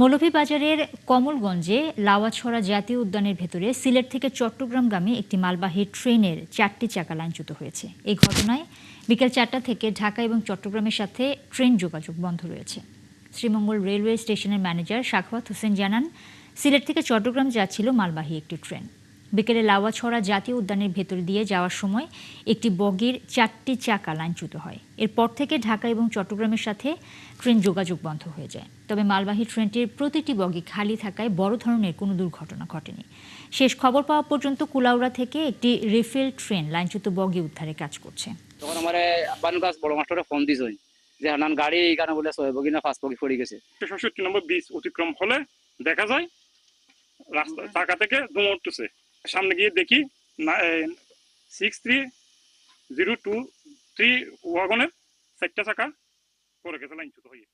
মৌলভীবাজারের কমলগঞ্জে লাওয়াছড়া জাতীয় উদ্যানের ভেতরে সিলেট থেকে চট্টগ্রামগামী একটি মালবাহী ট্রেনের 4টি চাকা লাইনচ্যুত হয়েছে। এই ঘটনায় বিকেল 4টা থেকে ঢাকা এবং চট্টগ্রামের সাথে ট্রেন যোগাযোগ বন্ধ রয়েছে। শ্রীমঙ্গল রেলওয়ে স্টেশনের ম্যানেজার সাখাওয়াত হোসেন জানান, সিলেট থেকে চট্টগ্রাম যাচ্ছিল মালবাহী একটি ট্রেন। বিকেলে লাওয়াছড়া জাতীয় উদ্যানের ভেতর দিয়ে যাওয়ার সময় একটি বগির 4টি চাকা লাইনচ্যুত হয়। এরপর থেকে ঢাকা এবং চট্টগ্রামের সাথে ট্রেন যোগাযোগ বন্ধ হয়ে যায়। তবে মালবাহী ট্রেনটির প্রতিটি বগি খালি থাকায় বড় ধরনের কোনো দুর্ঘটনা ঘটেনি। শেষ খবর পাওয়া পর্যন্ত কুলাউড়া থেকে একটি রিফিল ট্রেন লাইনচ্যুত বগি উদ্ধারে কাজ করছে। তখন আমার বানুগাছ বড় মাস্টারে ফোন দিছ যে হানান গাড়ি এইখানে বলে ছয় বগি না 5 বগি পড়ে গেছে। ৬৭ নম্বর ব্রিজ অতিক্রম হলে দেখা যায় রাস্তা চাকা থেকে ধোঁয়া উঠতেছে। সামনে গিয়ে দেখি 63023 ওয়াগনের 4টা চাকা পড়ে গেছে লাইনচ্যুত হয়ে।